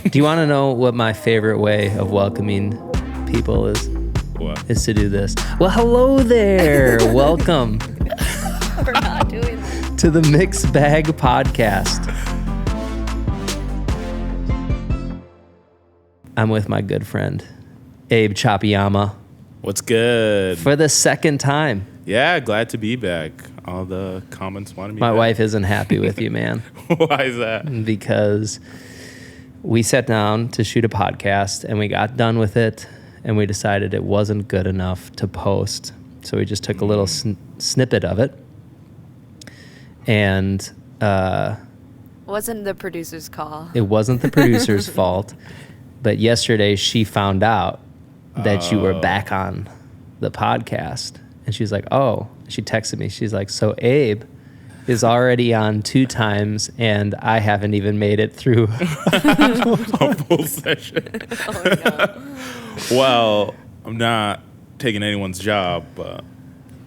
Do you want to know what my favorite way of welcoming people is? What? Is to do this. Well, hello there. Welcome We're not doing that. to the Mixed Bag Podcast. I'm with my good friend, Abe Chapiyama, What's good? for the second time. Yeah, glad to be back. All the comments wanted me My back. wife isn't happy with you, man, Why is that? because we sat down to shoot a podcast and we got done with it and we decided it wasn't good enough to post. So we just took a little snippet of it. And Wasn't the producer's call. it wasn't the producer's fault. But yesterday she found out that you were back on the podcast. And she's like, oh, she texted me. She's like, so Abe is already on 2 times and I haven't even made it through. A full session. Oh, no. Well, I'm not taking anyone's job, but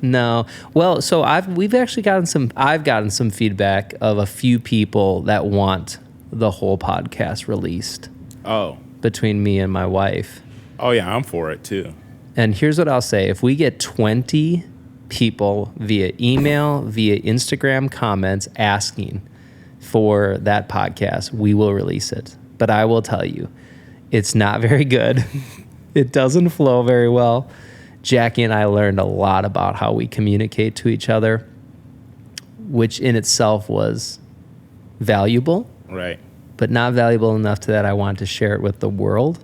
No. Well, so I've gotten some feedback of a few people that want the whole podcast released between me and my wife. oh yeah, I'm for it too. And here's what I'll say. If we get 20 people via email, via Instagram comments asking for that podcast, we will release it. But I will tell you, it's not very good. It doesn't flow very well. Jackie and I learned a lot about how we communicate to each other, which in itself was valuable, Right. but not valuable enough to that I want to share it with the world.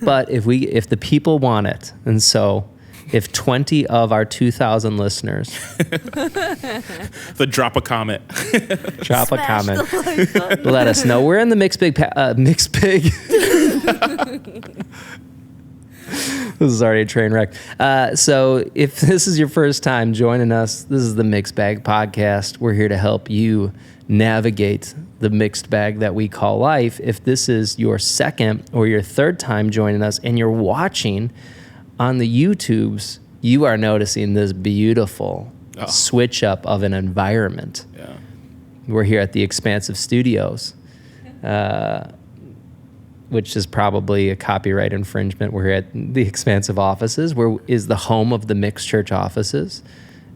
But if the people want it, and so if 20 of our 2,000 listeners So drop a comment. drop a Smash comment, the like button. let us know. We're in the Mixed Big. This is already a train wreck. So if this is your first time joining us, this is the Mixed Bag Podcast. We're here to help you navigate the mixed bag that we call life. If this is your second or your third time joining us and you're watching on the YouTubes, you are noticing this beautiful switch up of an environment. Yeah. We're here at the Expansive Studios, which is probably a copyright infringement. We're here at the Expansive offices, where is the home of the Mixed Church offices,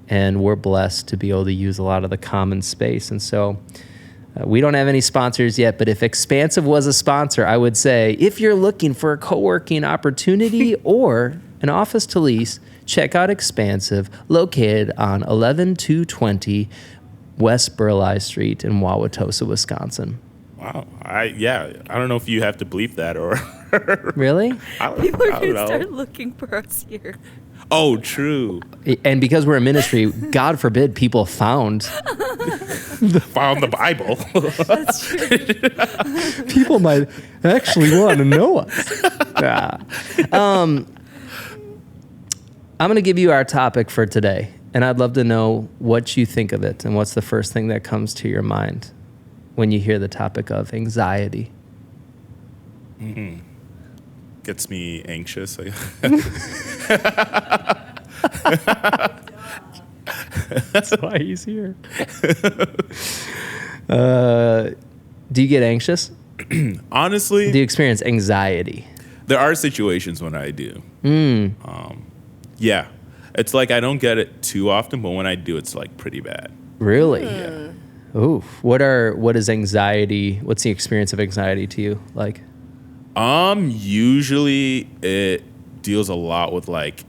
and we're blessed to be able to use a lot of the common space. And so we don't have any sponsors yet, but if Expansive was a sponsor, I would say if you're looking for a co-working opportunity or an office to lease, check out Expansive, located on 11220 West Burleigh Street in Wauwatosa, Wisconsin. Wow. I don't know if you have to bleep that or Really? People are I don't going to know. start looking for us here. Oh, true. And because we're a ministry, God forbid people found Found the Bible. That's true. people might actually want to know us. Yeah. I'm going to give you our topic for today, and I'd love to know what you think of it and what's the first thing that comes to your mind when you hear the topic of anxiety. Gets me anxious. That's why he's here. Do you get anxious? Honestly, Do you experience anxiety? there are situations when I do. Yeah. It's like I don't get it too often, but when I do, it's like pretty bad. Really? Yeah. Oof. What is anxiety? What's the experience of anxiety to you like? Usually it deals a lot with like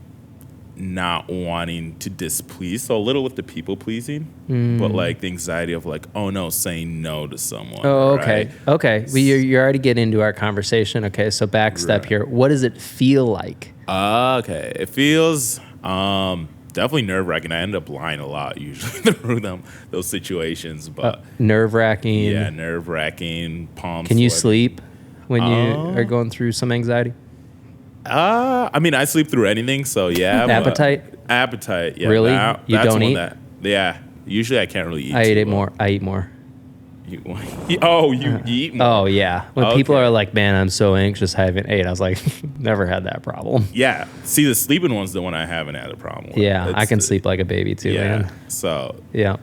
not wanting to displease, so a little with the people pleasing, but like the anxiety of like, oh no, saying no to someone. Oh, okay. right? Okay. Well, you're already getting into our conversation. Okay, so back step Right. here. What does it feel like? Okay. It feels definitely nerve-wracking. I end up lying a lot usually through those situations, but Nerve-wracking. yeah, nerve-wracking, palms. Can you sweaty. sleep when you are going through some anxiety? I mean, I sleep through anything, so yeah. but- Appetite? Appetite, yeah. Really? You that's don't one eat? Yeah. Usually I can't really eat. I eat too it well. more. I eat more. You eat more. Oh yeah. When people Okay. are like, "Man, I'm so anxious, I haven't ate," I was like, "Never had that problem." Yeah. See, the sleeping one's the one I haven't had a problem with. Yeah, I It's can the- sleep like a baby too, Yeah. man. So, Yeah.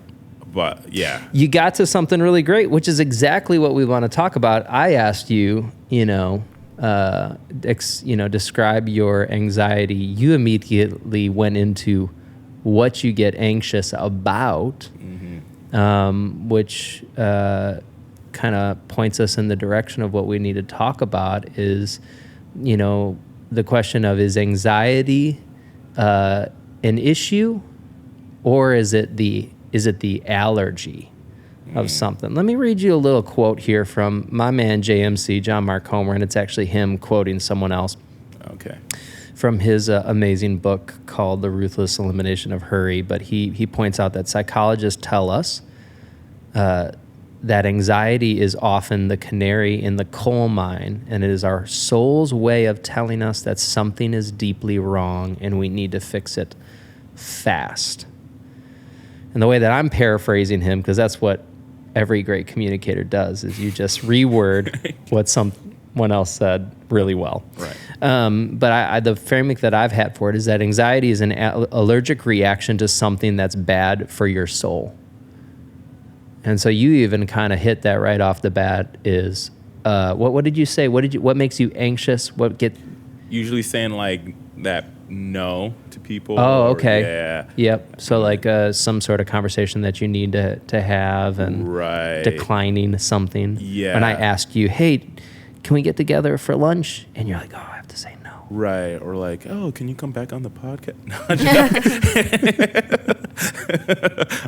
But yeah, You got to something really great, which is exactly what we want to talk about. I asked you, describe your anxiety. You immediately went into what you get anxious about, which kind of points us in the direction of what we need to talk about is, the question of, is anxiety an issue, or is it the allergy of something? Let me read you a little quote here from my man JMC, John Mark Comer, and it's actually him quoting someone else okay. from his amazing book called The Ruthless Elimination of Hurry. But he points out that psychologists tell us that anxiety is often the canary in the coal mine, and it is our soul's way of telling us that something is deeply wrong and we need to fix it fast. And the way that I'm paraphrasing him, because that's what every great communicator does, is you just reword what someone else said really well. Right. But the framework that I've had for it is that anxiety is an allergic reaction to something that's bad for your soul. And so you even kind of hit that right off the bat. Is what did you say? What makes you anxious? Usually saying like that no to people. Oh, or, okay. Yeah. Yep. So like some sort of conversation that you need to have, and Right. declining something. Yeah. When I ask you, hey, can we get together for lunch? And you're like, oh, I have to say no. Right. Or like, oh, can you come back on the podcast?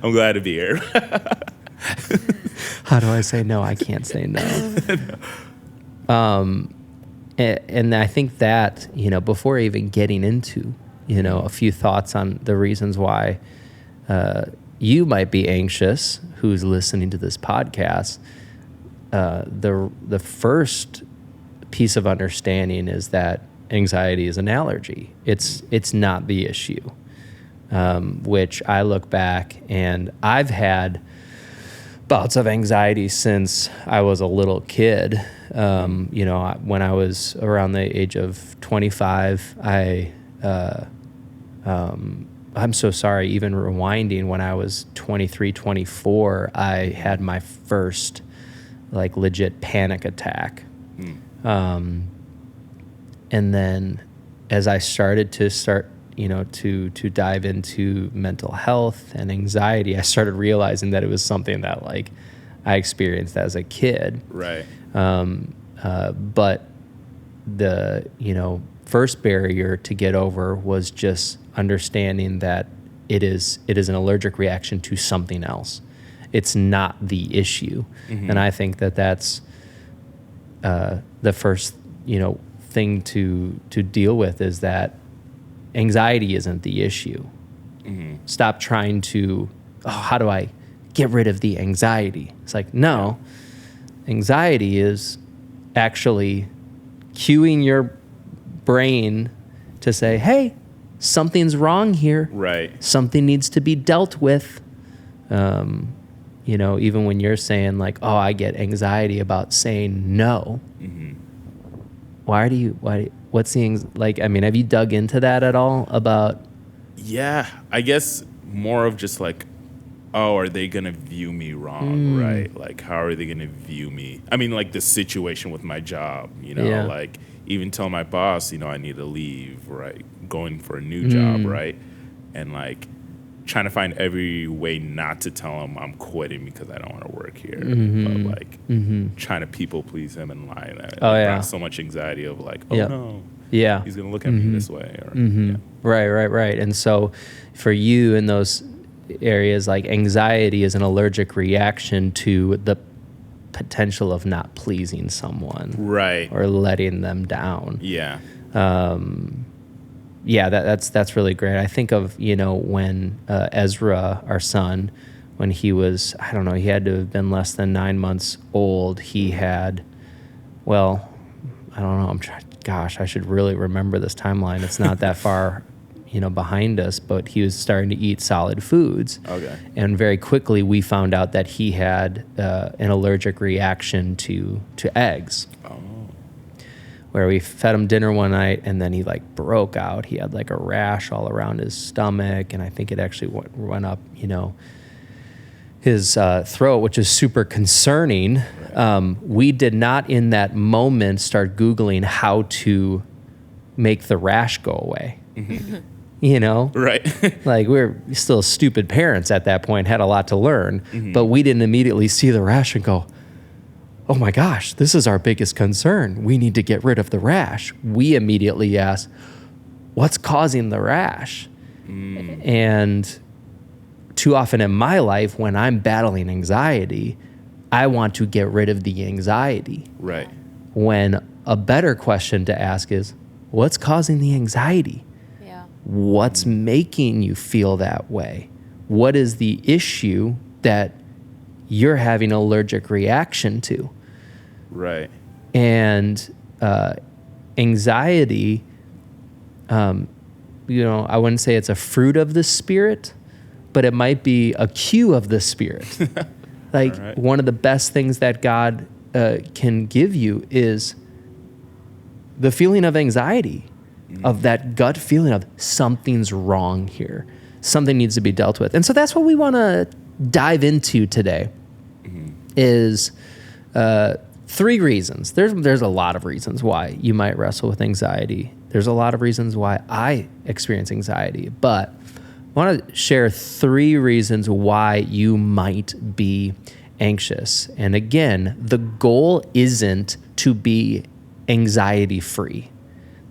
I'm glad to be here. How do I say no? I can't say no. And I think that, before even getting into, a few thoughts on the reasons why you might be anxious, who's listening to this podcast, the first piece of understanding is that anxiety is an allergy. It's not the issue, which I look back and I've had bouts of anxiety since I was a little kid. When I was around the age of 25, I'm so sorry, even rewinding, when I was 23, 24, I had my first like legit panic attack. And then as I started to dive into mental health and anxiety, I started realizing that it was something that like I experienced as a kid. Right. But the, first barrier to get over was just understanding that it is an allergic reaction to something else. It's not the issue. Mm-hmm. And I think that that's the first, thing to deal with, is that anxiety isn't the issue. Mm-hmm. Stop trying to, how do I get rid of the anxiety? It's like, no, anxiety is actually cueing your brain to say, hey, something's wrong here. Right. Something needs to be dealt with. Even when you're saying like, oh, I get anxiety about saying no. Mm-hmm. What's the, have you dug into that at all about? Yeah, I guess more of just like, oh, are they going to view me wrong, right? Like, how are they going to view me? I mean, like the situation with my job, like even tell my boss, I need to leave, right? Going for a new job, right? And like trying to find every way not to tell him I'm quitting because I don't want to work here. Mm-hmm. But like trying to people please him and lie. That brought so much anxiety of like, oh no. Yeah. He's going to look at me this way. Or, Right. And so for you in those areas, like anxiety is an allergic reaction to the potential of not pleasing someone. Right. Or letting them down. Yeah. That's really great. I think of, when Ezra, our son, when he was, I don't know, he had to have been less than 9 months old. He had, I don't know, gosh, I should really remember this timeline. It's not that far, behind us, but he was starting to eat solid foods. Okay. And very quickly we found out that he had an allergic reaction to eggs. Oh. Where we fed him dinner one night and then he like broke out. He had like a rash all around his stomach, and I think it actually went up, his throat, which is super concerning. We did not in that moment start Googling how to make the rash go away. You know? Right. Like, we were still stupid parents at that point, had a lot to learn, but we didn't immediately see the rash and go, oh my gosh, this is our biggest concern. We need to get rid of the rash. We immediately asked, what's causing the rash? And too often in my life, when I'm battling anxiety, I want to get rid of the anxiety. Right. When a better question to ask is, what's causing the anxiety? Yeah. What's making you feel that way? What is the issue that you're having an allergic reaction to? Right. And anxiety, you know, I wouldn't say it's a fruit of the Spirit, but it might be a cue of the Spirit. Like, All right. one of the best things that God can give you is the feeling of anxiety, of that gut feeling of something's wrong here. Something needs to be dealt with. And so that's what we want to dive into today is 3 reasons. There's a lot of reasons why you might wrestle with anxiety. There's a lot of reasons why I experience anxiety, but I want to share 3 reasons why you might be anxious. And again, the goal isn't to be anxiety free.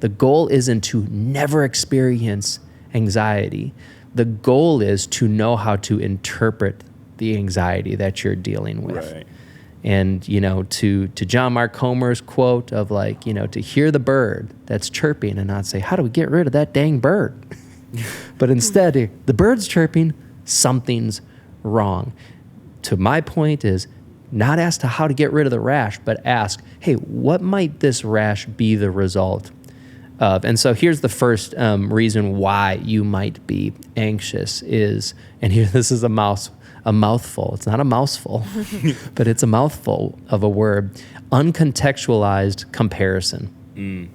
The goal isn't to never experience anxiety. The goal is to know how to interpret the anxiety that you're dealing with. Right. And, you know, to John Mark Comer's quote of, like, you know, to hear the bird that's chirping and not say, how do we get rid of that dang bird? But instead, the bird's chirping, something's wrong. To my point is not ask to how to get rid of the rash, but ask, hey, what might this rash be the result of? And so here's the first reason why you might be anxious is, and here, this is a mouthful. It's not a mouseful, but it's a mouthful of a word. Uncontextualized comparison.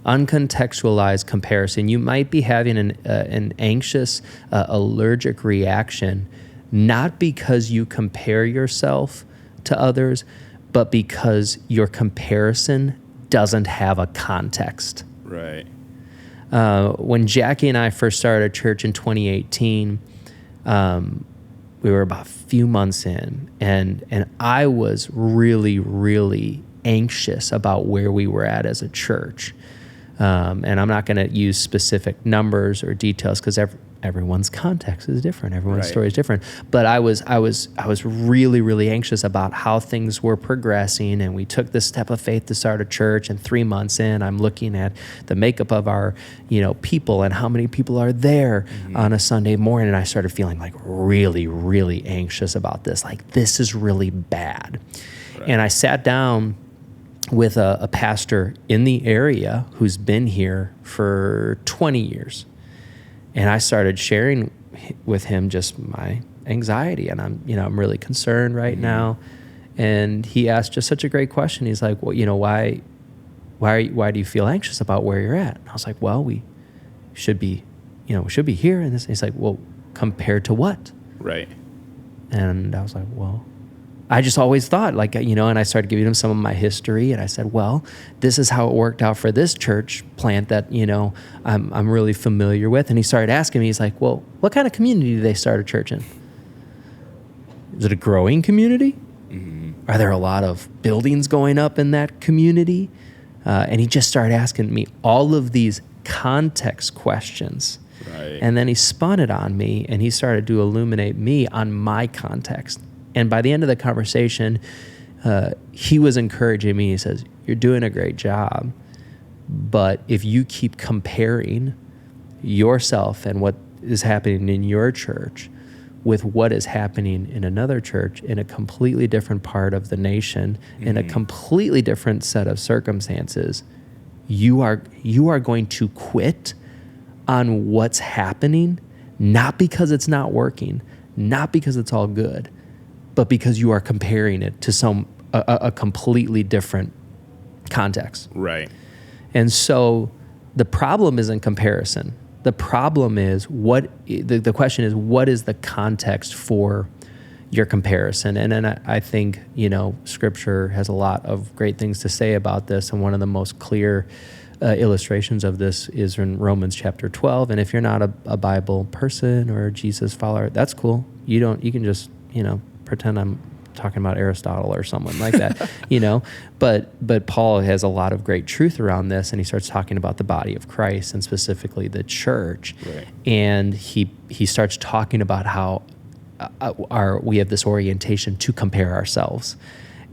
Uncontextualized comparison. You might be having an anxious, allergic reaction, not because you compare yourself to others, but because your comparison doesn't have a context. Right. When Jackie and I first started church in 2018, we were about a few months in, and I was really, really anxious about where we were at as a church. And I'm not going to use specific numbers or details because everyone's context is different. Everyone's Right. story is different. But I was really, really anxious about how things were progressing. And we took this step of faith to start a church. And 3 months in, I'm looking at the makeup of our, you know, people and how many people are there on a Sunday morning. And I started feeling like really, really anxious about this. Like, this is really bad. Right. And I sat down with a pastor in the area who's been here for 20 years. And I started sharing with him just my anxiety, and I'm really concerned right now. And he asked just such a great question. He's like, well, you know, why do you feel anxious about where you're at? And I was like, well, we should be here. And he's like, well, compared to what? Right. And I was like, well, I just always thought, like, you know, and I started giving him some of my history, and I said, well, this is how it worked out for this church plant that, you know, I'm really familiar with. And he started asking me, he's like, well, what kind of community do they start a church in? Is it a growing community? Are there a lot of buildings going up in that community? And he just started asking me all of these context questions. Right. And then he spun it on me, and he started to illuminate me on my context. And by the end of the conversation, he was encouraging me. He says, you're doing a great job, but if you keep comparing yourself and what is happening in your church with what is happening in another church in a completely different part of the nation, in a completely different set of circumstances, you are going to quit on what's happening, not because it's not working, not because it's all good, but because you are comparing it to a completely different context. Right. And so the problem isn't comparison. The problem is the question is, what is the context for your comparison. And then I think, Scripture has a lot of great things to say about this. And one of the most clear illustrations of this is in Romans chapter 12. And if you're not a Bible person or a Jesus follower, that's cool. You can just, pretend I'm talking about Aristotle or someone like that, But Paul has a lot of great truth around this, and he starts talking about the body of Christ and specifically the church. Right. And he starts talking about how we have this orientation to compare ourselves.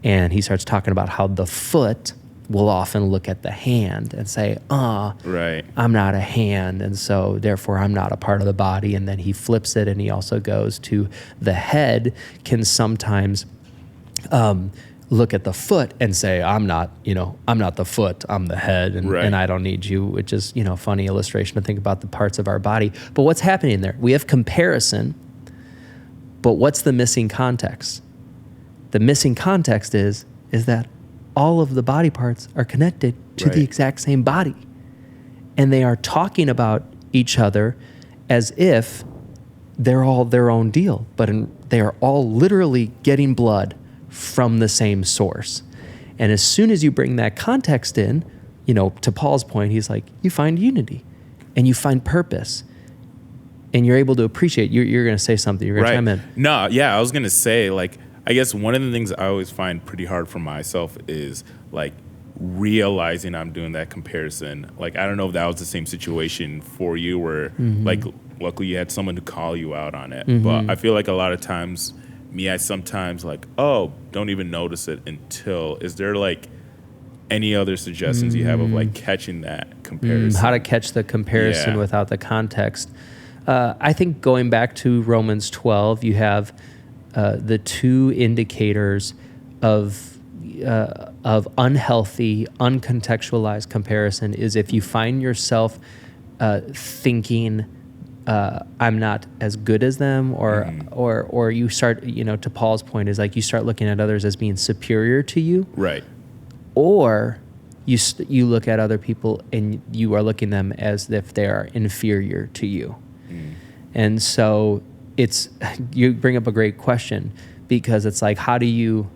And he starts talking about how the foot will often look at the hand and say, right, I'm not a hand, and so therefore I'm not a part of the body. And then he flips it, and he also goes to the head can sometimes look at the foot and say, I'm not the foot, I'm the head, and I don't need you, which is, funny illustration to think about the parts of our body. But what's happening there? We have comparison, but what's the missing context? The missing context is that all of the body parts are connected to the exact same body. And they are talking about each other as if they're all their own deal, but they are all literally getting blood from the same source. And as soon as you bring that context in, to Paul's point, he's like, you find unity and you find purpose. And you're able to appreciate. You're going to say something. You're going to chime in. No, yeah, I was going to say, I guess one of the things I always find pretty hard for myself is realizing I'm doing that comparison. I don't know if that was the same situation for you where luckily you had someone to call you out on it. Mm-hmm. But I feel like a lot of times I sometimes don't even notice it until, is there any other suggestions you have of catching that comparison? How to catch the comparison without the context. I think going back to Romans 12, you have the two indicators of unhealthy, uncontextualized comparison is if you find yourself thinking I'm not as good as them, or you start, to Paul's point, is you start looking at others as being superior to you, right? Or you look at other people and you are looking at them as if they are inferior to you, and so. You bring up a great question, because it's how do you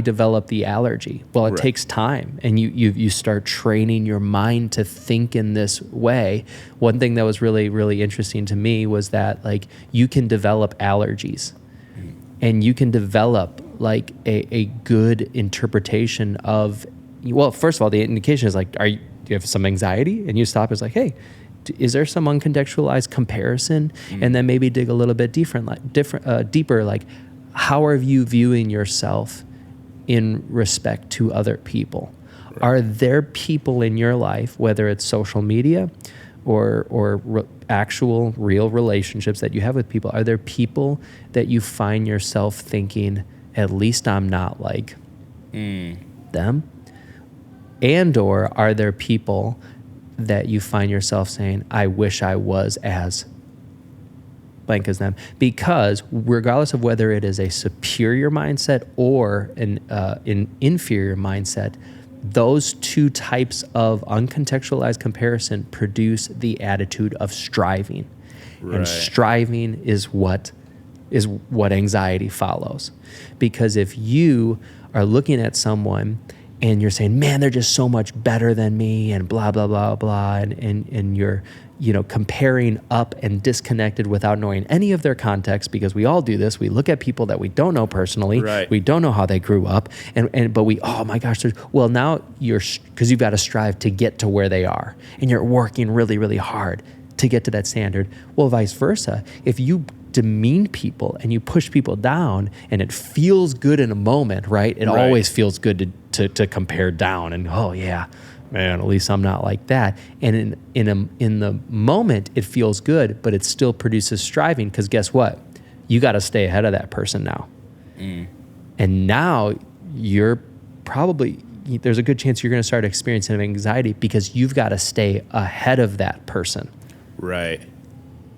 develop the allergy? Well, it takes time, and you start training your mind to think in this way. One thing that was really, really interesting to me was that you can develop allergies, and you can develop a good interpretation of. Well, first of all, the indication is do you have some anxiety? And you stop. It's hey. Is there some uncontextualized comparison? And then maybe dig a little bit deeper. How are you viewing yourself in respect to other people? Right. Are there people in your life, whether it's social media or actual real relationships that you have with people, are there people that you find yourself thinking, at least I'm not like them? And or are there people that you find yourself saying, I wish I was as blank as them? Because regardless of whether it is a superior mindset or an inferior mindset, those two types of uncontextualized comparison produce the attitude of striving. Right. And striving is what anxiety follows. Because if you are looking at someone and you're saying, man, they're just so much better than me, and blah, blah, blah, blah, and you're, comparing up and disconnected without knowing any of their context, because we all do this. We look at people that we don't know personally. Right. We don't know how they grew up, but oh my gosh, now because you've got to strive to get to where they are, and you're working really, really hard to get to that standard. Well, vice versa. If you demean people and you push people down, and it feels good in a moment, right? It always feels good to compare down, and oh yeah, man, at least I'm not like that. And in the moment, it feels good, but it still produces striving, because guess what? You got to stay ahead of that person now. And now you're there's a good chance you're going to start experiencing anxiety, because you've got to stay ahead of that person. Right.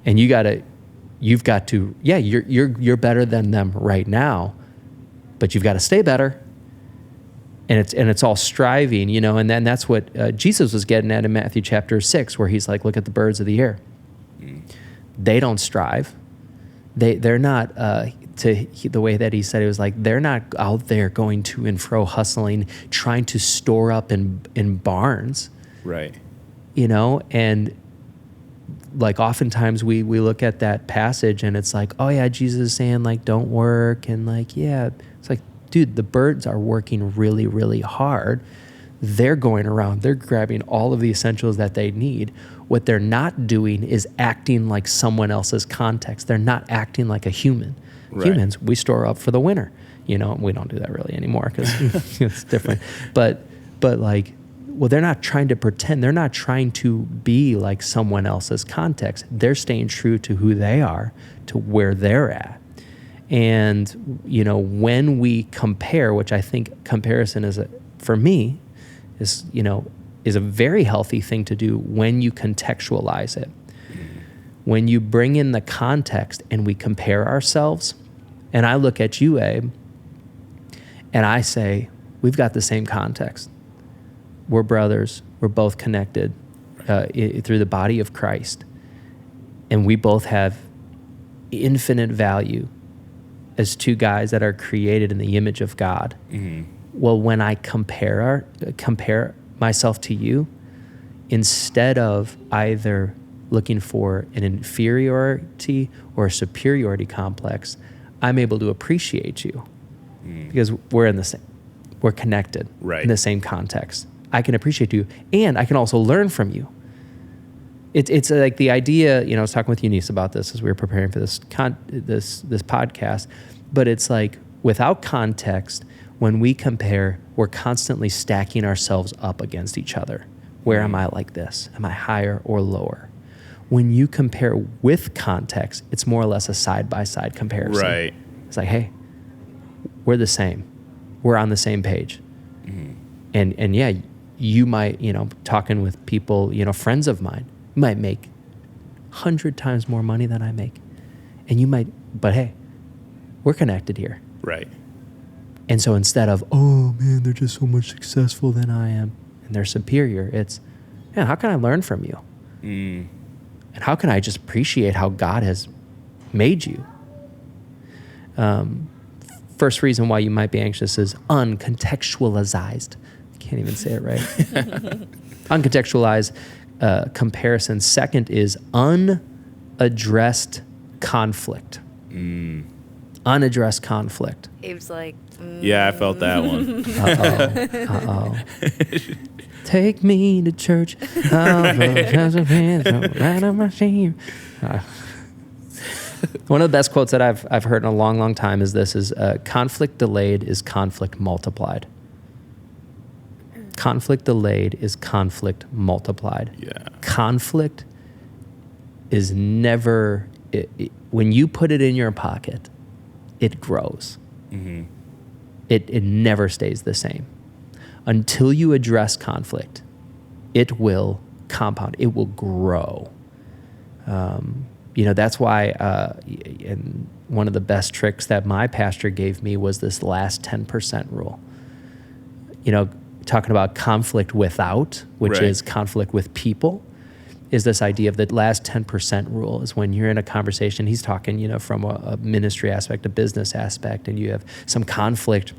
And you've got to, you're better than them right now, but you've got to stay better. And it's all striving, and then that's what Jesus was getting at in Matthew chapter 6, where he's like, look at the birds of the air. They don't strive. They're not the way that he said it was like, they're not out there going to and fro hustling, trying to store up in barns, Right. you know? And like oftentimes we look at that passage and it's like, oh yeah, Jesus is saying like, don't work. And like, yeah, it's like, dude, the birds are working really, really hard. They're going around, they're grabbing all of the essentials that they need. What they're not doing is acting like someone else's context. They're not acting like a human. Right. Humans, we store up for the winter. You know, we don't do that really anymore because it's different. But like, well, they're not trying to pretend. They're not trying to be like someone else's context. They're staying true to who they are, to where they're at. And, you know, when we compare, which I think comparison is, for me, is a very healthy thing to do when you contextualize it. When you bring in the context and we compare ourselves, and I look at you, Abe, and I say, we've got the same context. We're brothers. We're both connected through the body of Christ. And we both have infinite value as two guys that are created in the image of God. Mm-hmm. Well, when I compare myself to you, instead of either looking for an inferiority or a superiority complex, I'm able to appreciate you because we're connected in the same context. I can appreciate you, and I can also learn from you. It's like the idea, you know, I was talking with Eunice about this as we were preparing for this podcast, but it's like without context, when we compare, we're constantly stacking ourselves up against each other. Where am I like this? Am I higher or lower? When you compare with context, it's more or less a side-by-side comparison. Right. It's like, hey, we're the same. We're on the same page. Mm-hmm. And yeah, you might, you know, talking with people, you know, friends of mine, you might make 100 times more money than I make. And you might, but hey, we're connected here. Right. And so instead of, oh man, they're just so much successful than I am, and they're superior, it's, man, how can I learn from you? And how can I just appreciate how God has made you? First reason why you might be anxious is uncontextualized. I can't even say it right. Uncontextualized comparison. Second is unaddressed conflict. Unaddressed conflict. Abe's like, yeah, I felt that one. Uh-oh. Take me to church. One of the best quotes that I've heard in a long, long time is this: is conflict delayed is conflict multiplied. Conflict delayed is conflict multiplied. Yeah. Conflict is never, when you put it in your pocket, it grows. Mm-hmm. It never stays the same. Until you address conflict, it will compound. It will grow. You know, that's why and one of the best tricks that my pastor gave me was this last 10% rule. You know, talking about conflict without, which right. is conflict with people, is this idea of the last 10% rule is when you're in a conversation, he's talking, you know, from a ministry aspect, a business aspect, and you have some conflict,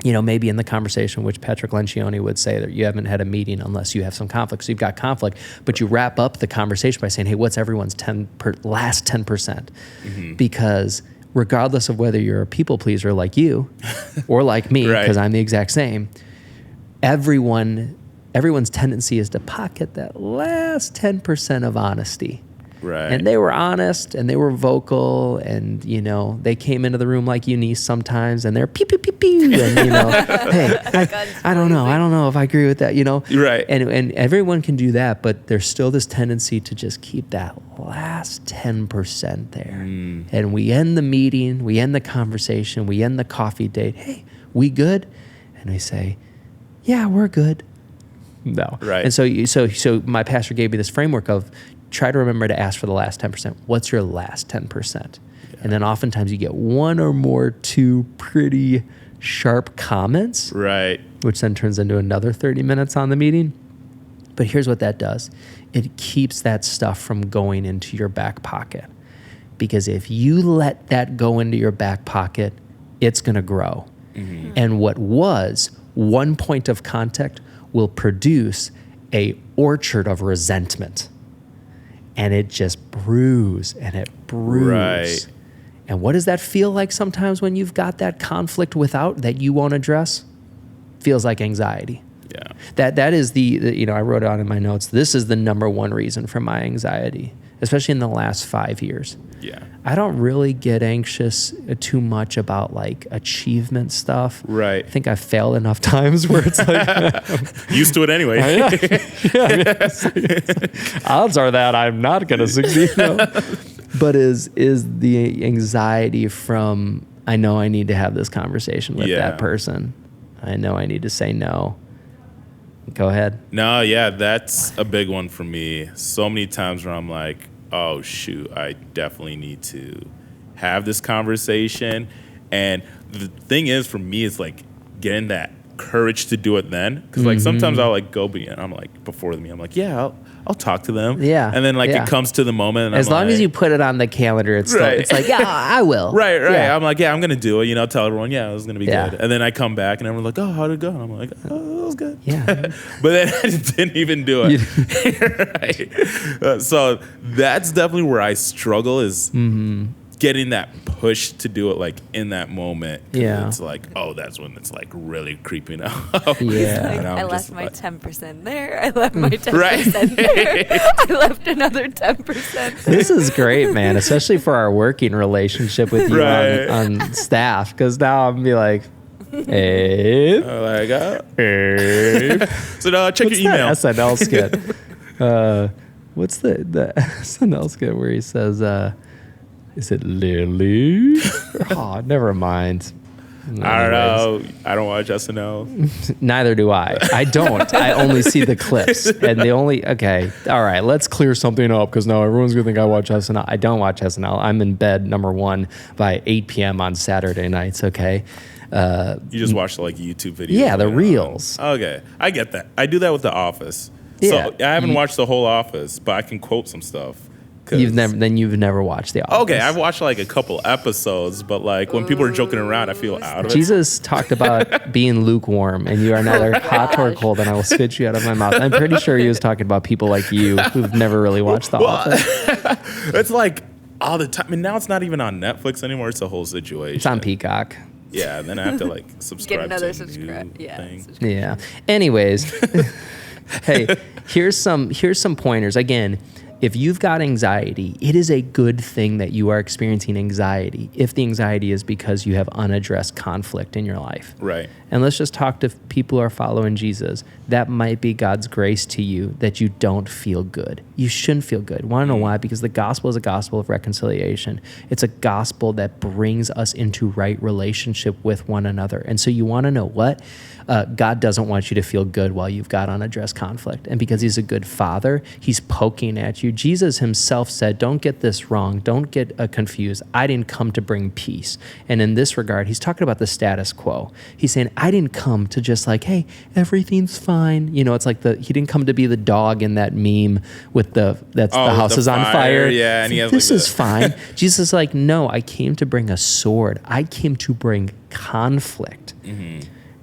you know, maybe in the conversation, which Patrick Lencioni would say that you haven't had a meeting unless you have some conflict. So you've got conflict, but you wrap up the conversation by saying, hey, what's everyone's last 10%? Mm-hmm. Because regardless of whether you're a people pleaser like you or like me, because right. I'm the exact same, everyone's tendency is to pocket that last 10% of honesty. Right. And they were honest and they were vocal, and, you know, they came into the room like Eunice sometimes and they're pew, pew, pew, pew. And, you know, hey, I don't know if I agree with that, you know? Right. And everyone can do that, but there's still this tendency to just keep that last 10% there. And we end the meeting, we end the conversation, we end the coffee date. Hey, we good? And we say, yeah, we're good. No. Right. And so my pastor gave me this framework of try to remember to ask for the last 10%. What's your last 10%? Yeah. And then oftentimes you get one or more two pretty sharp comments. Right. Which then turns into another 30 minutes on the meeting. But here's what that does. It keeps that stuff from going into your back pocket. because if you let that go into your back pocket, it's going to grow. And what was one point of contact will produce a orchard of resentment. And it just brews and it brews. Right. And what does that feel like sometimes when you've got that conflict without that you won't address? Feels like anxiety. Yeah. That is the I wrote out in my notes, this is the number one reason for my anxiety, especially in the last 5 years. Yeah. I don't really get anxious too much about like achievement stuff. Right. I think I've failed enough times where it's like Used to it anyway. odds are that I'm not going to succeed. But is the anxiety from, I know I need to have this conversation with that person. I know I need to say no. Go ahead. No, yeah, that's a big one for me. So many times where I'm like, oh, shoot, I definitely need to have this conversation. And the thing is, for me, it's like getting that courage to do it then. Because like sometimes I'll like go be, and I'm like, before the meeting, I'm like, yeah, I'll talk to them. Yeah. And then like it comes to the moment. And as I'm long like, as you put it on the calendar, it's Right. it's like, yeah, I will. Right. Yeah. I'm like, yeah, I'm going to do it. Tell everyone, yeah, it was going to be Yeah. good. And then I come back and everyone's like, oh, how'd it go? And I'm like, oh, it was good. Yeah. But then I didn't even do it. Right. So that's definitely where I struggle is getting that push to do it like in that moment. Yeah. It's like, oh, that's when it's like really creeping out. Yeah. Like, And I'm I just left my like- 10% there. I left my 10% Right. there. I left another 10% there. This is great, man, especially for our working relationship with you Right. on staff. Because now I'm be like, hey, I'm like, hey. so now check What's your email. that SNL skit? What's the SNL skit where he says, is it Lily? Oh, never mind. I don't know. I don't watch SNL. Neither do I. I don't. I only see the clips. And okay, all right, let's clear something up because now everyone's going to think I watch SNL. I don't watch SNL. I'm in bed, number one, by 8 p.m. on Saturday nights, okay? You just watch like YouTube videos. Yeah, the later on. reels. Okay, I get that. I do that with The Office. Yeah. So I haven't watched the whole Office, but I can quote some stuff. 'cause- You've never watched The Office. Okay, I've watched like a couple episodes, but like when people are joking around, I feel out of it. Jesus talked about being lukewarm, and you are neither hot or cold, and I will spit you out of my mouth. I'm pretty sure he was talking about people like you who've never really watched The Office. It's like all the time, and now it's not even on Netflix anymore. It's a whole situation. It's on Peacock. Yeah, and then I have to like subscribe Get another to a new subscribe. Yeah. thing. Yeah. Anyways, hey, here's some pointers. Again, if you've got anxiety, it is a good thing that you are experiencing anxiety if the anxiety is because you have unaddressed conflict in your life. Right. And let's just talk to people who are following Jesus. That might be God's grace to you that you don't feel good. You shouldn't feel good. Want to know why? Because the gospel is a gospel of reconciliation. It's a gospel that brings us into right relationship with one another. And so you want to know what? God doesn't want you to feel good while you've got unaddressed conflict. And because he's a good father, he's poking at you. Jesus himself said, don't get this wrong. Don't get confused. I didn't come to bring peace. And in this regard, he's talking about the status quo. He's saying, I didn't come to just like, hey, everything's fine. It's like he didn't come to be the dog in that meme with the house is on fire. Yeah, and he has this like is fine. Jesus is like, no, I came to bring a sword. I came to bring conflict.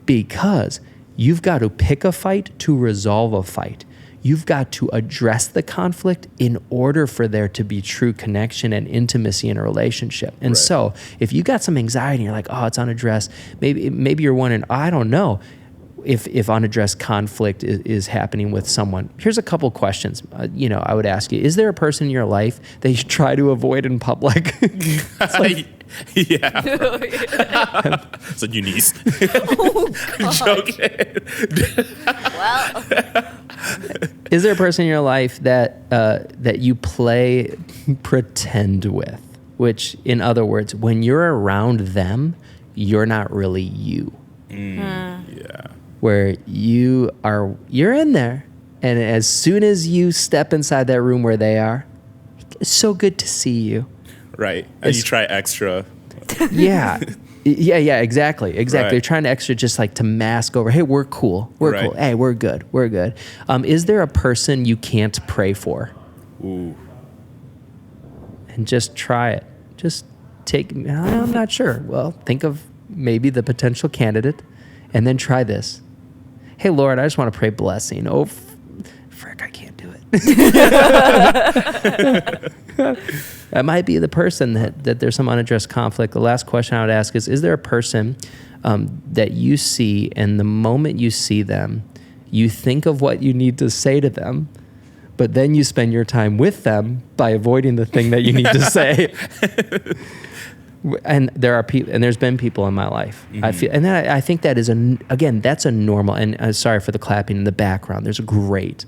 Because you've got to pick a fight to resolve a fight. You've got to address the conflict in order for there to be true connection and intimacy in a relationship. And so if you got some anxiety and you're like, oh, it's unaddressed, maybe you're wondering, I don't know if unaddressed conflict is happening with someone. Here's a couple questions. I would ask you, is there a person in your life that you try to avoid in public? Yeah. So Eunice. Joking. Well, Is there a person in your life that you play pretend with? Which, in other words, when you're around them, you're not really you. Yeah. Where you're in there, and as soon as you step inside that room where they are, it's so good to see you. Right. And you try extra. Yeah. Yeah, exactly. Right. You're trying to extra just like to mask over, hey, we're cool. We're Right. cool. Hey, we're good. Is there a person you can't pray for? Ooh. And just try it. Just I'm not sure. Well, think of maybe the potential candidate and then try this. Hey, Lord, I just want to pray blessing. Oh, frick, I can't do it. That might be the person that there's some unaddressed conflict. The last question I would ask is there a person that you see, and the moment you see them, you think of what you need to say to them, but then you spend your time with them by avoiding the thing that you need to say. And there are people, and there's been people in my life. Mm-hmm. I think that is that's a normal. And sorry for the clapping in the background. There's a great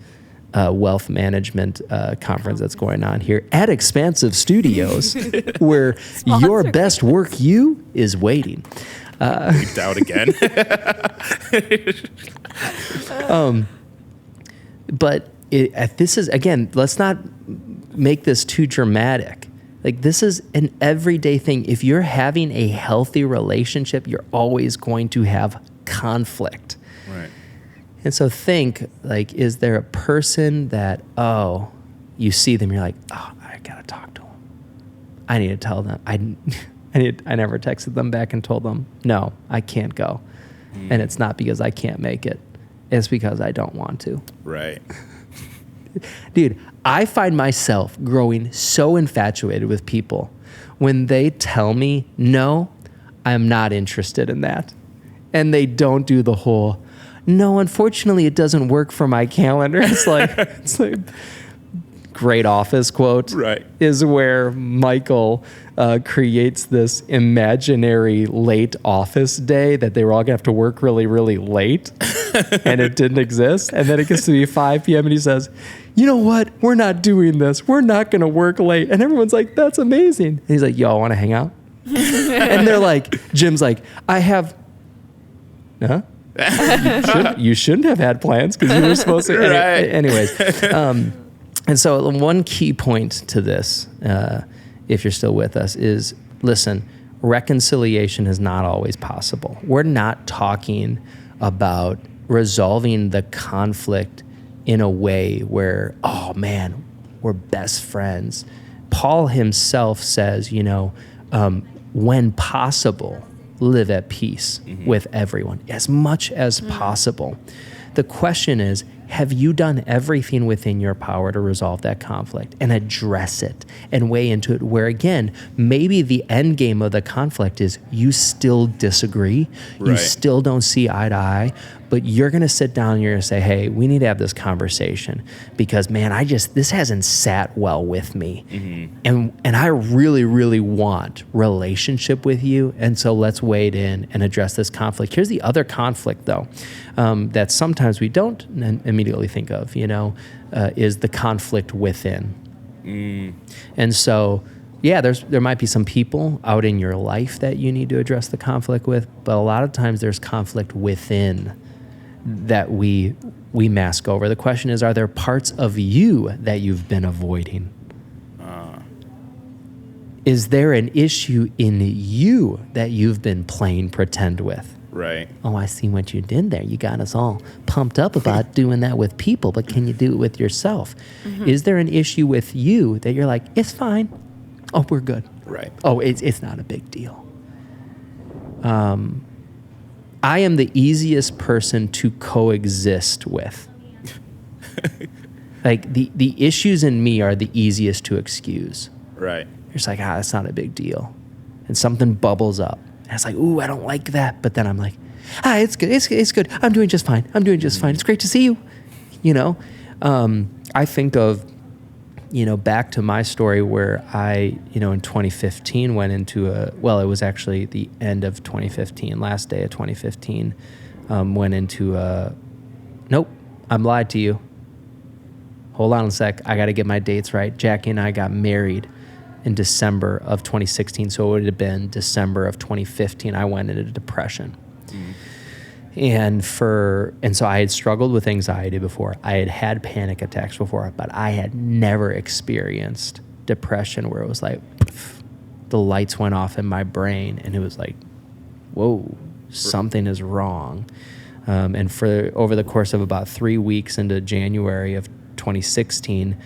wealth management conference that's going on here at Expansive Studios, where your best work is waiting. Freaked out again. But this is, again, let's not make this too dramatic. Like, this is an everyday thing. If you're having a healthy relationship, you're always going to have conflict. Right. And so think, like, is there a person that, you see them, you're like, I gotta talk to them. I need to tell them. I never texted them back and told them, no, I can't go. And it's not because I can't make it. It's because I don't want to. Right. Dude, I find myself growing so infatuated with people when they tell me, no, I'm not interested in that. And they don't do the whole, no, unfortunately, it doesn't work for my calendar. It's like great Office quote, right, is where Michael creates this imaginary late office day that they were all going to have to work really, really late, and it didn't exist. And then it gets to be 5 p.m. and he says, you know what? We're not doing this. We're not going to work late. And everyone's like, that's amazing. And he's like, y'all want to hang out? And they're like, Jim's like, I have, huh? You shouldn't have had plans because you were supposed to. Right. Anyways. And so one key point to this, if you're still with us, is, listen, reconciliation is not always possible. We're not talking about resolving the conflict in a way where, oh man, we're best friends. Paul himself says, when possible, live at peace with everyone as much as possible. The question is, have you done everything within your power to resolve that conflict and address it and weigh into it, where, again, maybe the end game of the conflict is you still disagree, you still don't see eye to eye, but you're going to sit down and you're going to say, hey, we need to have this conversation because, man, this hasn't sat well with me. Mm-hmm. And I really, really want relationship with you. And so let's wade in and address this conflict. Here's the other conflict, though, that sometimes we don't immediately think of, is the conflict within. And so, yeah, there might be some people out in your life that you need to address the conflict with, but a lot of times there's conflict within that we mask over. The question is, are there parts of you that you've been avoiding? Is there an issue in you that you've been playing pretend with? Right. Oh, I see what you did there. You got us all pumped up about doing that with people, but can you do it with yourself? Mm-hmm. Is there an issue with you that you're like, it's fine. Oh, we're good. Right. Oh, it's not a big deal. I am the easiest person to coexist with. Like, the issues in me are the easiest to excuse. Right. You're just like, that's not a big deal. And something bubbles up. And it's like, ooh, I don't like that. But then I'm like, it's good. It's good. I'm doing just fine. It's great to see you. I think of, back to my story where I, in 2015 went into it was actually the end of 2015, last day of 2015, went into nope, I'm lied to you. Hold on a sec. I got to get my dates right. Jackie and I got married in December of 2016. So it would have been December of 2015. I went into depression. And so I had struggled with anxiety before. I had had panic attacks before, but I had never experienced depression where it was like the lights went off in my brain and it was like, whoa, something is wrong. And over the course of about 3 weeks into January of 2016,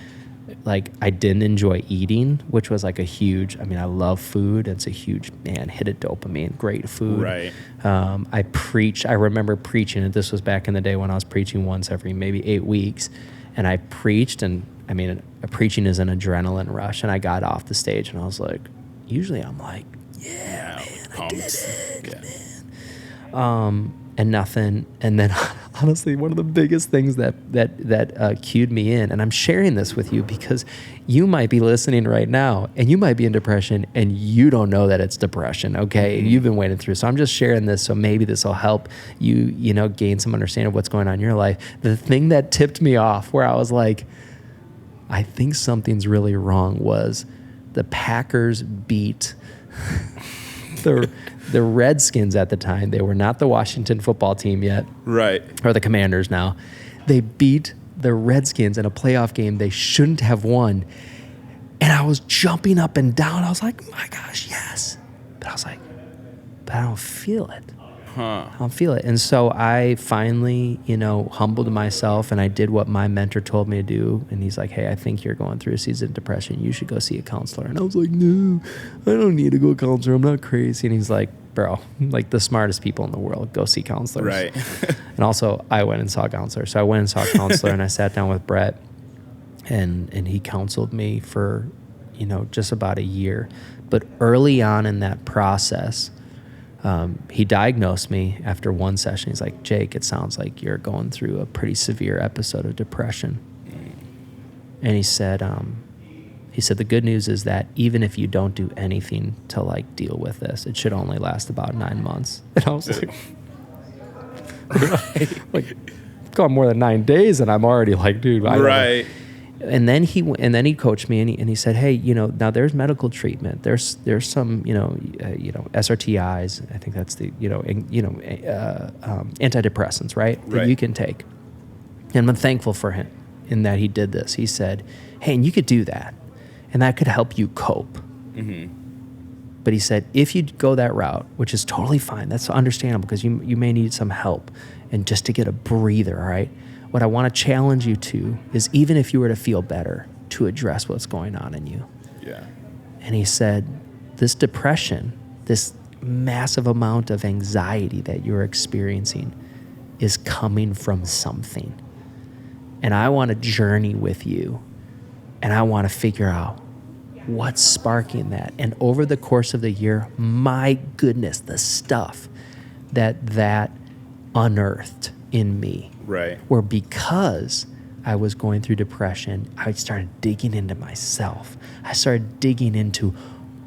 like I didn't enjoy eating, which was like a huge, I mean, I love food. It's a huge, man, hit of dopamine, great food. Right. I remember preaching, and this was back in the day when I was preaching once every maybe 8 weeks. And I preached, and I mean, preaching is an adrenaline rush. And I got off the stage and I was like, usually I'm like, yeah, man, I did it, man. And nothing. And then honestly, one of the biggest things that cued me in, and I'm sharing this with you because you might be listening right now and you might be in depression and you don't know that it's depression, okay? You've been waiting through. So I'm just sharing this so maybe this will help you, gain some understanding of what's going on in your life. The thing that tipped me off where I was like, I think something's really wrong was the Packers beat the Redskins at the time. They were not the Washington football team yet. Right. Or the Commanders now. They beat the Redskins in a playoff game they shouldn't have won. And I was jumping up and down. I was like, my gosh, yes. But I was like, but I don't feel it. I don't feel it. And so I finally, humbled myself and I did what my mentor told me to do. And he's like, hey, I think you're going through a season of depression. You should go see a counselor. And I was like, no, I don't need to go to a counselor. I'm not crazy. And he's like, bro, like the smartest people in the world, go see counselors. Right. And also I went and saw a counselor. So I went and saw a counselor and I sat down with Brett and he counseled me for, just about a year. But early on in that process, he diagnosed me after one session. He's like, Jake, it sounds like you're going through a pretty severe episode of depression. And he said, the good news is that even if you don't do anything to like deal with this, it should only last about 9 months. And I was like, like, it's gone more than 9 days, and I'm already like, dude, right. And then he coached me and he said, hey, now there's medical treatment. There's some, SRTIs. I think that's the, antidepressants, right? That you can take. And I'm thankful for him in that he did this. He said, hey, and you could do that. And that could help you cope. Mm-hmm. But he said, if you go that route, which is totally fine, that's understandable because you may need some help and just to get a breather, all right? What I want to challenge you to is even if you were to feel better, to address what's going on in you. Yeah. And he said, this depression, this massive amount of anxiety that you're experiencing is coming from something. And I want to journey with you and I want to figure out what's sparking that. And over the course of the year, my goodness, the stuff that unearthed in me. Right. Where because I was going through depression, I started digging into myself. I started digging into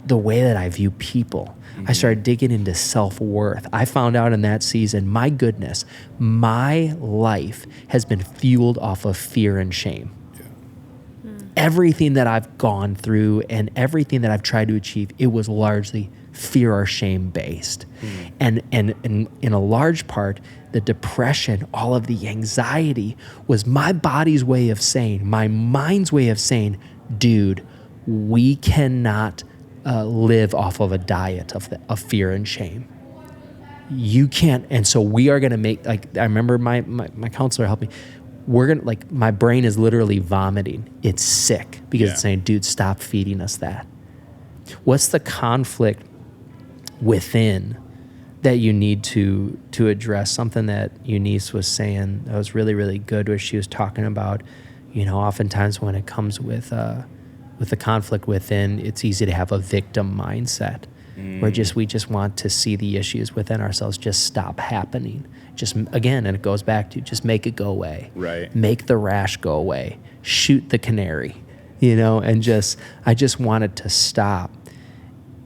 the way that I view people. Mm-hmm. I started digging into self-worth. I found out in that season, my goodness, my life has been fueled off of fear and shame. Yeah. Everything that I've gone through and everything that I've tried to achieve, it was largely fear or shame based. And in a large part, the depression, all of the anxiety was my body's way of saying, my mind's way of saying, dude, we cannot live off of a diet of fear and shame. You can't. And so we are going to make, like, I remember my counselor helped me. We're going to, like, my brain is literally vomiting. It's sick because it's saying, dude, stop feeding us that. What's the conflict within that you need to address? Something that Eunice was saying that was really, really good, where she was talking about, oftentimes when it comes with the conflict within, it's easy to have a victim mindset where we just want to see the issues within ourselves just stop happening. Just, again, and it goes back to just make it go away. Right. Make the rash go away. Shoot the canary, and I just want it to stop.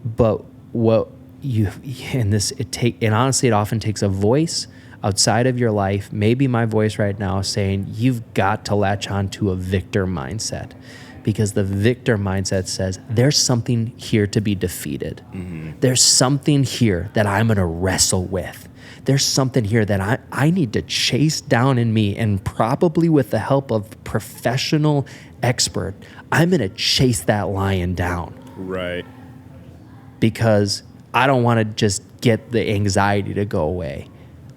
But what and honestly, it often takes a voice outside of your life, maybe my voice right now, saying you've got to latch on to a victor mindset, because the victor mindset says there's something here to be defeated. Mm-hmm. There's something here that I'm going to wrestle with. There's something here that I need to chase down in me, and probably with the help of professional expert, I'm going to chase that lion down. Right. Because I don't want to just get the anxiety to go away.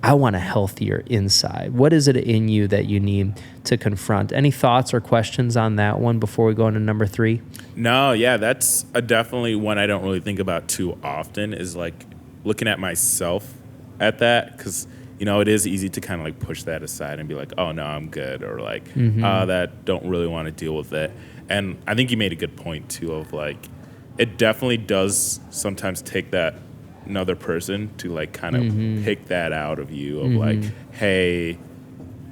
I want a healthier inside. What is it in you that you need to confront? Any thoughts or questions on that one before we go into number 3? No, yeah, that's definitely one I don't really think about too often, is like looking at myself at that, because it is easy to kind of like push that aside and be like, oh no, I'm good, or like, that don't really want to deal with it. And I think you made a good point too of like, it definitely does sometimes take that another person to like kind of pick that out of you of like, hey,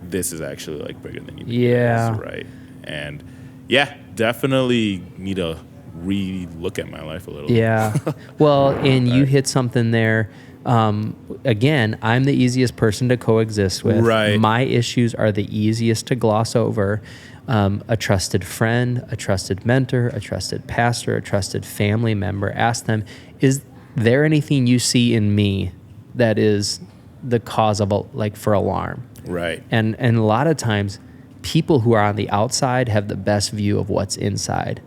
this is actually like bigger than you think it is, right? And yeah, definitely need to re-look at my life a little bit. Well, and you hit something there. Again, I'm the easiest person to coexist with. Right. My issues are the easiest to gloss over. A trusted friend, a trusted mentor, a trusted pastor, a trusted family member, ask them, is there anything you see in me that is the cause of for alarm? Right. And a lot of times people who are on the outside have the best view of what's inside.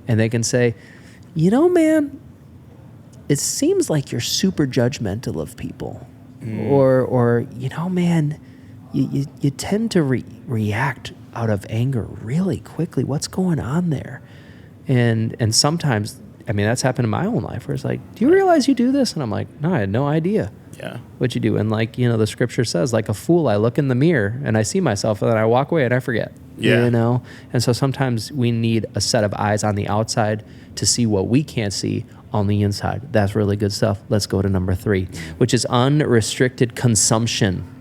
And they can say, man, it seems like you're super judgmental of people. Or man, you tend to react out of anger really quickly. What's going on there? And sometimes, that's happened in my own life where it's like, do you realize you do this? And I'm like, no, I had no idea. Yeah. What you do. And the scripture says, like a fool, I look in the mirror and I see myself and then I walk away and I forget. Yeah. And so sometimes we need a set of eyes on the outside to see what we can't see on the inside. That's really good stuff. Let's go to number 3, which is unrestricted consumption.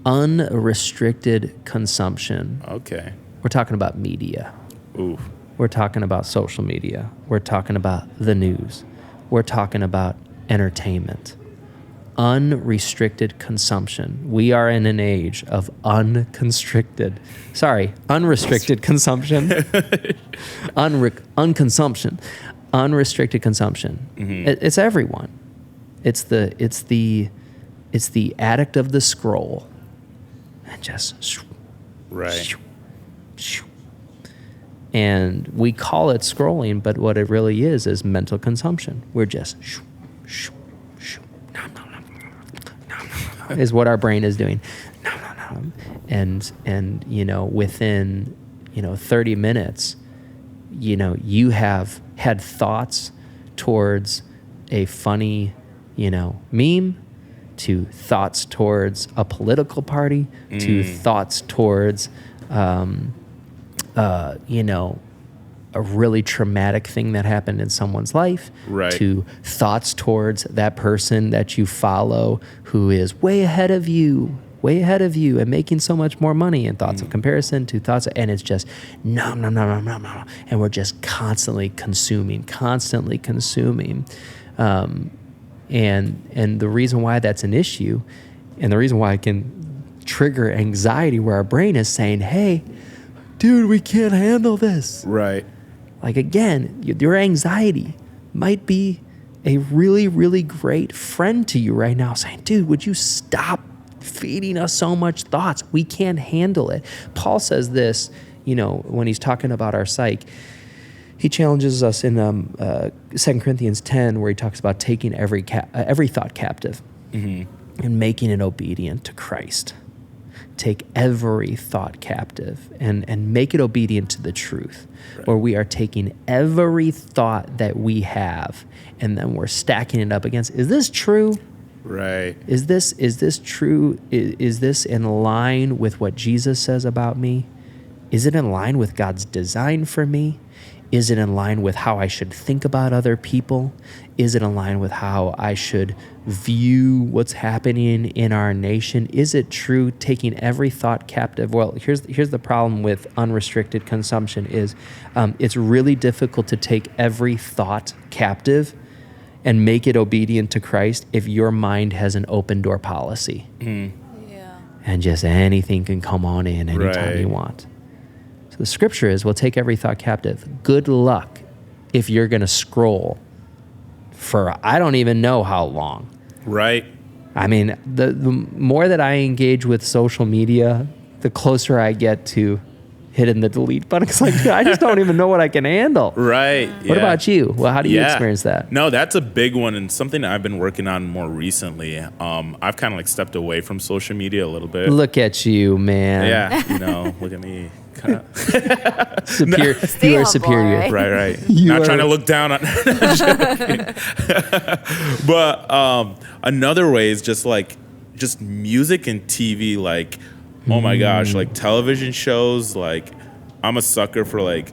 Unrestricted consumption. Okay. We're talking about media. Ooh. We're talking about social media. We're talking about the news. We're talking about entertainment. Unrestricted consumption. We are in an age of unrestricted consumption. Unconsumption. Unrestricted consumption. It's everyone. It's the addict of the scroll. And just right. And we call it scrolling, but what it really is mental consumption. We're just is what our brain is doing. And within 30 minutes, you have had thoughts towards a funny, meme, to thoughts towards a political party, to thoughts towards a really traumatic thing that happened in someone's life, right, to thoughts towards that person that you follow who is way ahead of you and making so much more money, and thoughts of comparison, to thoughts, and it's just no, and we're just constantly consuming. And the reason why that's an issue, and the reason why it can trigger anxiety, where our brain is saying, hey, dude, we can't handle this. Right. Like, again, your anxiety might be a really, really great friend to you right now, saying, dude, would you stop feeding us so much thoughts? We can't handle it. Paul says this, when he's talking about our psyche. He challenges us in 2 Corinthians 10, where he talks about taking every thought captive and making it obedient to Christ. Take every thought captive and make it obedient to the truth, right, where we are taking every thought that we have and then we're stacking it up against, is this true? Right. Is this true? Is this in line with what Jesus says about me? Is it in line with God's design for me? Is it in line with how I should think about other people? Is it in line with how I should view what's happening in our nation? Is it true, taking every thought captive? Well, here's the problem with unrestricted consumption is it's really difficult to take every thought captive and make it obedient to Christ if your mind has an open door policy. Yeah. And just anything can come on in anytime you want. The scripture is, we'll take every thought captive. Good luck if you're going to scroll for I don't even know how long. Right. I mean, the more that I engage with social media, the closer I get to hitting the delete button because like I just don't even know what I can handle. Right. What about you? Well, how do you Yeah. experience that? No, that's a big one and something that I've been working on more recently. I've kind of like stepped away from social media a little bit. Look at you, man. Yeah, look at me. Superior. Stay You are humble, superior. right? Right. You Not are- trying to look down on. But another way is just music and TV. Like, oh my gosh, like television shows. Like, I'm a sucker for like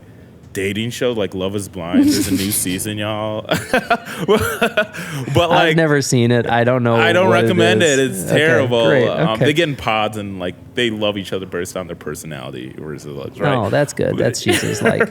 dating shows, like Love Is Blind. There's a new season, y'all. But like, I've never seen it. I don't know. I don't what recommend it. it. is. It's terrible. Okay, great. Okay. They get in pods and like they love each other based on their personality versus like, right. Oh, that's good. That's Jesus like.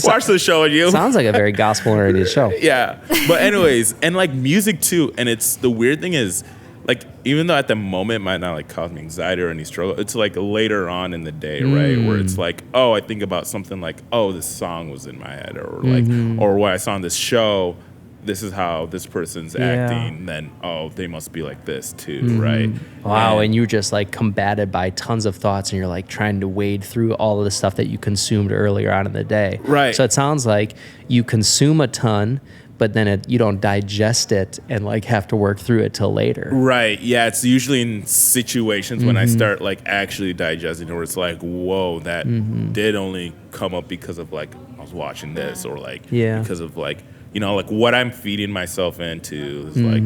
Watch the show and you. Sounds like a very gospel-oriented show. Yeah. But anyways, and like music too. And it's the weird thing is, like, even though at the moment it might not like cause me anxiety or any struggle, it's like later on in the day, right? Where it's like, oh, I think about something like, oh, this song was in my head, or like, or what I saw on this show, this is how this person's acting, then oh, they must be like this too, right? Wow, and you're just like combated by tons of thoughts and you're like trying to wade through all of the stuff that you consumed earlier on in the day. Right. So it sounds like you consume a ton, but then you don't digest it and like have to work through it till later. Right. Yeah. It's usually in situations when I start like actually digesting, where it's like, whoa, that did only come up because of like I was watching this, or like because of like, you know, like what I'm feeding myself into is like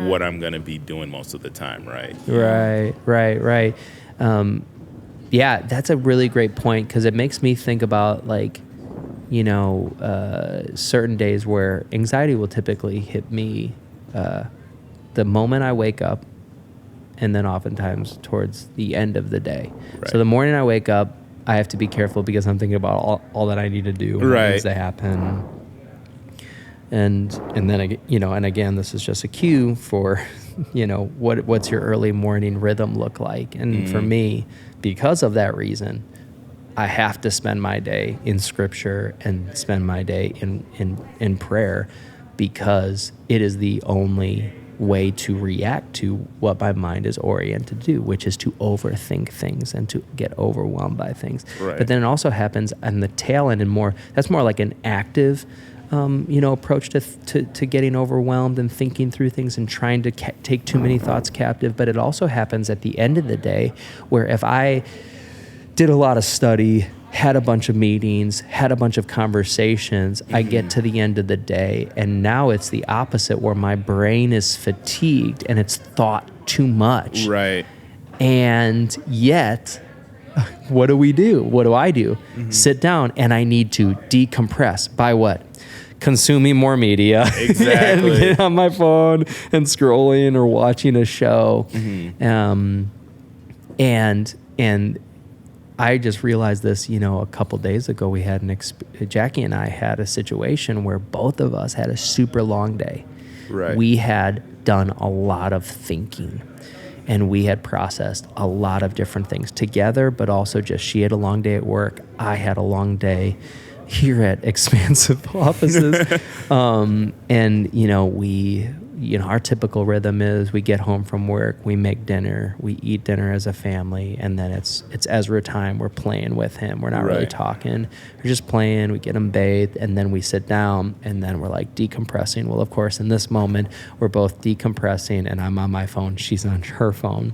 what I'm gonna be doing most of the time. Right. Right. Yeah, that's a really great point because it makes me think about like, you know, certain days where anxiety will typically hit me the moment I wake up, and then oftentimes towards the end of the day. Right. So the morning I wake up, I have to be careful because I'm thinking about all that I need to do, what needs to happen. And then, you know, and again, this is just a cue for, you know, what's your early morning rhythm look like? And for me, because of that reason, I have to spend my day in scripture and spend my day in prayer, because it is the only way to react to what my mind is oriented to do, which is to overthink things and to get overwhelmed by things. Right. But then it also happens on the tail end, and that's more like an active you know, approach to getting overwhelmed and thinking through things and trying to take too many thoughts captive. But it also happens at the end of the day, where if I did a lot of study, had a bunch of meetings, had a bunch of conversations, I get to the end of the day, and now it's the opposite, where my brain is fatigued and it's thought too much. Right. And yet, what do we do? What do I do? Sit down, and I need to decompress by what? Consuming more media. Exactly. And getting on my phone and scrolling or watching a show. And I just realized this, you know, a couple days ago. We had Jackie and I had a situation where both of us had a super long day. Right. We had done a lot of thinking, and we had processed a lot of different things together, but also just she had a long day at work. I had a long day here at expansive offices. And, you know, our typical rhythm is we get home from work, we make dinner, we eat dinner as a family, and then it's Ezra time. We're playing with him. We're not really talking. We're just playing. We get him bathed, and then we sit down, and then we're like decompressing. Well, of course, in this moment, we're both decompressing, and I'm on my phone. She's on her phone.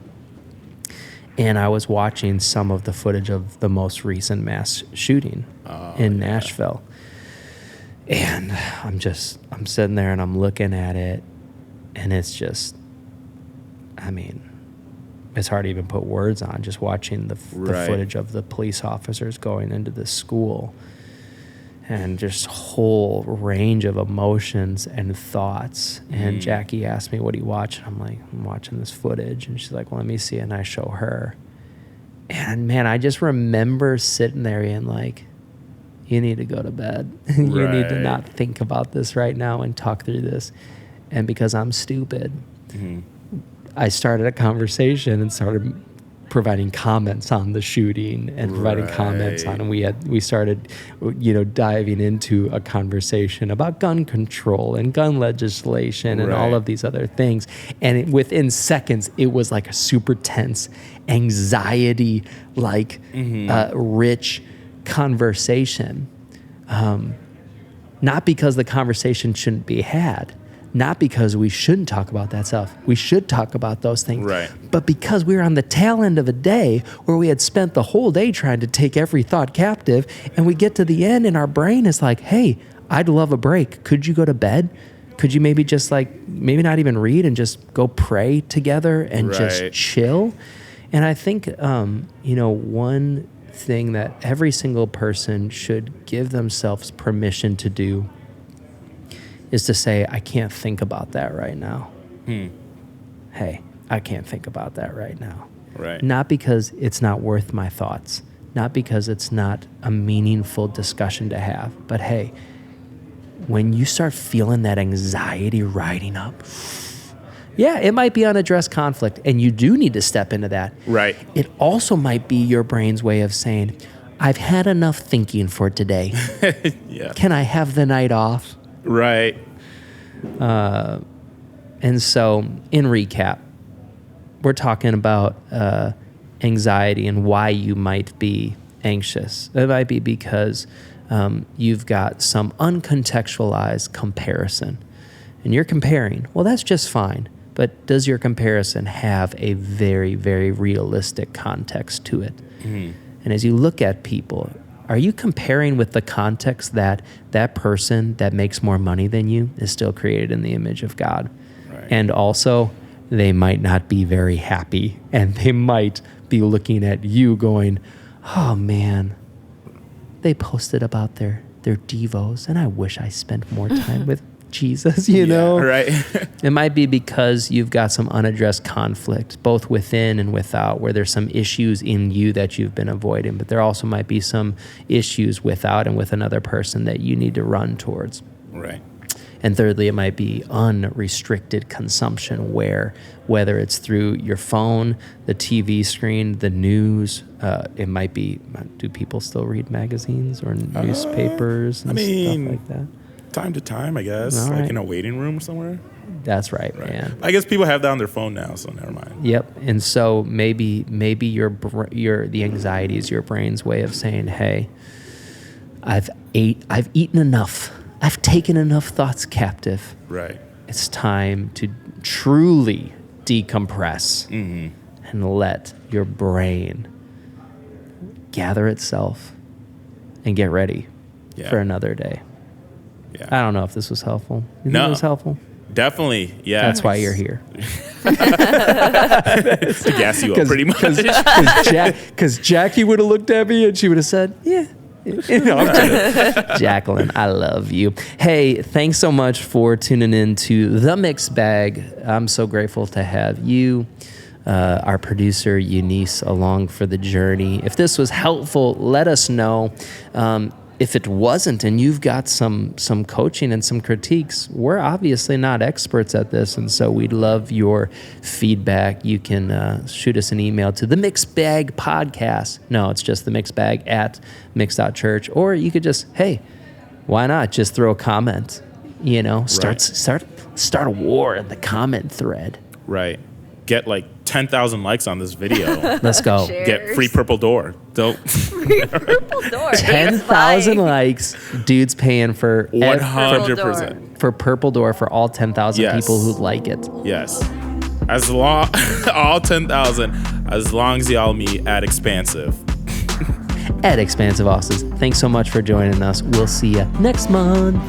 And I was watching some of the footage of the most recent mass shooting in Nashville. And I'm sitting there and I'm looking at it, and it's just, I mean, it's hard to even put words on, just watching the footage of the police officers going into the school, and just whole range of emotions and thoughts. And Jackie asked me, what do you watch? And I'm like, I'm watching this footage. And she's like, well, let me see it. And I show her. And man, I just remember sitting there and like, you need to go to bed. You need to not think about this right now and talk through this. And because I'm stupid, I started a conversation and started providing comments on the shooting and providing comments on, and we started, diving into a conversation about gun control and gun legislation and all of these other things. And within seconds, it was like a super tense, anxiety, rich conversation. Not because the conversation shouldn't be had, not because we shouldn't talk about that stuff. We should talk about those things. Right. But because we were on the tail end of a day where we had spent the whole day trying to take every thought captive, and we get to the end and our brain is like, hey, I'd love a break. Could you go to bed? Could you maybe just maybe not even read and just go pray together and just chill? And I think, one thing that every single person should give themselves permission to do is to say, I can't think about that right now. Hey, I can't think about that right now. Right. Not because it's not worth my thoughts, not because it's not a meaningful discussion to have, but hey, when you start feeling that anxiety riding up, yeah, it might be unaddressed conflict, and you do need to step into that. Right. It also might be your brain's way of saying, I've had enough thinking for today. Yeah. Can I have the night off? Right. And so, in recap, we're talking about anxiety and why you might be anxious. It might be because you've got some uncontextualized comparison. And you're comparing. Well, that's just fine. But does your comparison have a very, very realistic context to it? Mm-hmm. And as you look at people, are you comparing with the context that that person that makes more money than you is still created in the image of God? Right. And also, they might not be very happy, and they might be looking at you going, oh man, they posted about their devos, and I wish I spent more time with Jesus, you know? Right. It might be because you've got some unaddressed conflict, both within and without, where there's some issues in you that you've been avoiding, but there also might be some issues without and with another person that you need to run towards. Right. And thirdly, it might be unrestricted consumption, whether it's through your phone, the TV screen, the news, it might be, do people still read magazines or newspapers and stuff like that? Time to time, I guess. All like right. in a waiting room somewhere. That's right, man. I guess people have that on their phone now, so never mind. Yep. And so maybe the anxiety is your brain's way of saying, hey, I've eaten enough. I've taken enough thoughts captive. Right. It's time to truly decompress and let your brain gather itself and get ready for another day. Yeah. I don't know if this was helpful. You think No. it was helpful? Definitely. Yeah. That's why you're here. To gas you up pretty much. Because Jackie would have looked at me and she would have said, yeah. No, I'm kidding. Jacqueline, I love you. Hey, thanks so much for tuning in to The Mixed Bag. I'm so grateful to have you, our producer, Eunice, along for the journey. If this was helpful, let us know. If it wasn't and you've got some coaching and some critiques, we're obviously not experts at this, and so we'd love your feedback. You can shoot us an email to The Mixed Bag Podcast. No, it's just The Mixed Bag at mix.church. Or you could just, hey, why not just throw a comment? You know, start a war in the comment thread. Right. Get like 10,000 likes on this video. Let's go. Cheers. Get free purple door. Don't. Free purple door. 10,000 likes. Dude's paying for 100%. for Purple Door for all 10,000 Yes. people who like it. Yes. As long, all 10,000, as long as y'all meet at Expansive. At Expansive Offices. Thanks so much for joining us. We'll see you next month.